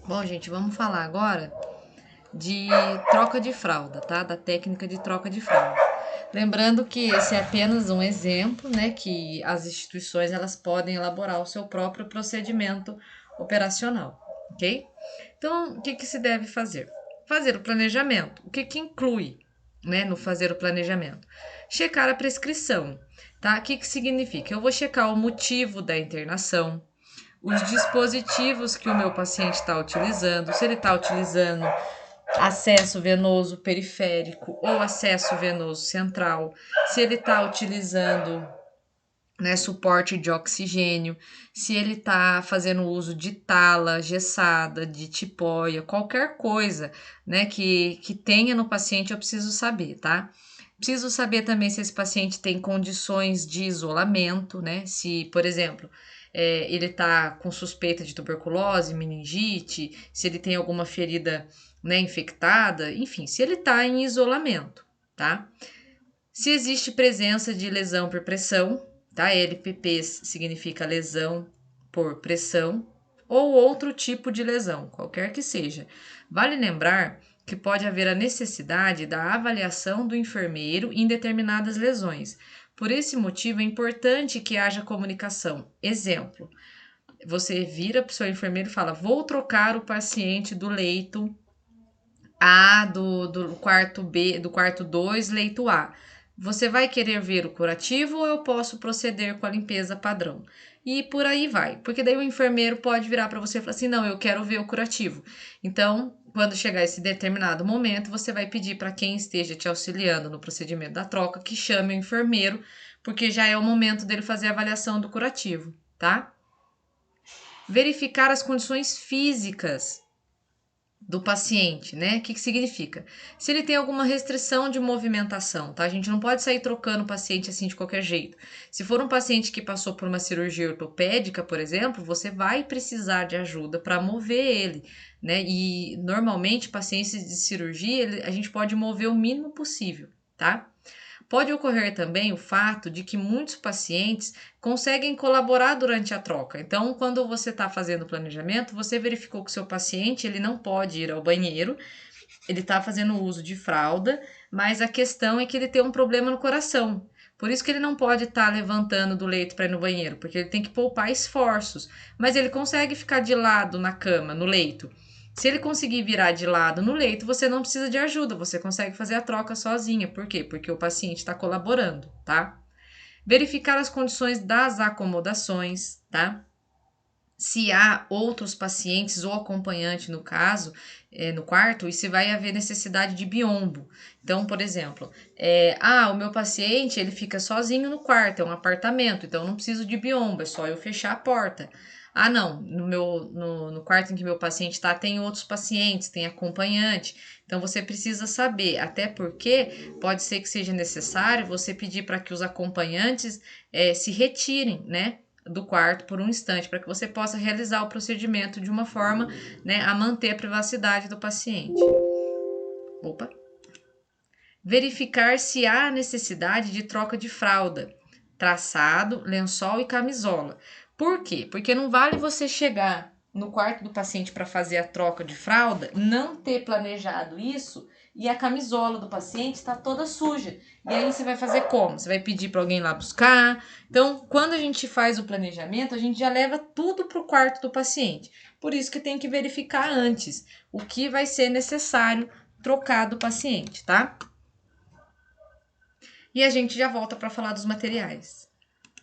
Bom, gente, vamos falar agora de troca de fralda, tá? Da técnica de troca de fralda. Lembrando que esse é apenas um exemplo, né? Que as instituições elas podem elaborar o seu próprio procedimento operacional, ok? Então, o que, que se deve fazer? Fazer o planejamento. O que, que inclui, né, no fazer o planejamento? Checar a prescrição, tá? O que, que significa? Eu vou checar o motivo da internação, os dispositivos que o meu paciente está utilizando, se ele está utilizando acesso venoso periférico ou acesso venoso central, se ele está utilizando, né, suporte de oxigênio, se ele está fazendo uso de tala, gessada, de tipóia, qualquer coisa, né, que tenha no paciente, eu preciso saber, tá? Preciso saber também se esse paciente tem condições de isolamento, né? Se, por exemplo, ele está com suspeita de tuberculose, meningite, se ele tem alguma ferida, né, infectada, enfim, se ele está em isolamento, tá? Se existe presença de lesão por pressão, tá? LPP significa lesão por pressão ou outro tipo de lesão, qualquer que seja. Vale lembrar que pode haver a necessidade da avaliação do enfermeiro em determinadas lesões. Por esse motivo, é importante que haja comunicação. Exemplo, você vira para o seu enfermeiro e fala: vou trocar o paciente do leito A do quarto B, do quarto 2, leito A. Você vai querer ver o curativo ou eu posso proceder com a limpeza padrão? E por aí vai, porque daí o enfermeiro pode virar para você e falar assim: não, eu quero ver o curativo. Então, quando chegar esse determinado momento, você vai pedir para quem esteja te auxiliando no procedimento da troca que chame o enfermeiro, porque já é o momento dele fazer a avaliação do curativo, tá? Verificar as condições físicas do paciente, né? O que significa? Se ele tem alguma restrição de movimentação, tá? A gente não pode sair trocando o paciente assim de qualquer jeito. Se for um paciente que passou por uma cirurgia ortopédica, por exemplo, você vai precisar de ajuda para mover ele, né? E normalmente pacientes de cirurgia, a gente pode mover o mínimo possível, tá? Pode ocorrer também o fato de que muitos pacientes conseguem colaborar durante a troca. Então, quando você está fazendo o planejamento, você verificou que o seu paciente ele não pode ir ao banheiro, ele está fazendo uso de fralda, mas a questão é que ele tem um problema no coração. Por isso que ele não pode estar levantando do leito para ir no banheiro, porque ele tem que poupar esforços. Mas ele consegue ficar de lado na cama, no leito. Se ele conseguir virar de lado no leito, você não precisa de ajuda, você consegue fazer a troca sozinha. Por quê? Porque o paciente está colaborando, tá? Verificar as condições das acomodações, tá? Se há outros pacientes ou acompanhante no caso, no quarto, e se vai haver necessidade de biombo. Então, por exemplo, o meu paciente ele fica sozinho no quarto, é um apartamento, então eu não preciso de biombo, é só eu fechar a porta. Ah, não, no quarto em que meu paciente está, tem outros pacientes, tem acompanhante. Então você precisa saber, até porque pode ser que seja necessário você pedir para que os acompanhantes se retirem, né? Do quarto por um instante, para que você possa realizar o procedimento de uma forma, né, a manter a privacidade do paciente. Opa. Verificar se há necessidade de troca de fralda, traçado, lençol e camisola. Por quê? Porque não vale você chegar no quarto do paciente para fazer a troca de fralda, não ter planejado isso e a camisola do paciente está toda suja. E aí você vai fazer como? Você vai pedir para alguém lá buscar. Então, quando a gente faz o planejamento, a gente já leva tudo para o quarto do paciente. Por isso que tem que verificar antes o que vai ser necessário trocar do paciente, tá? E a gente já volta para falar dos materiais.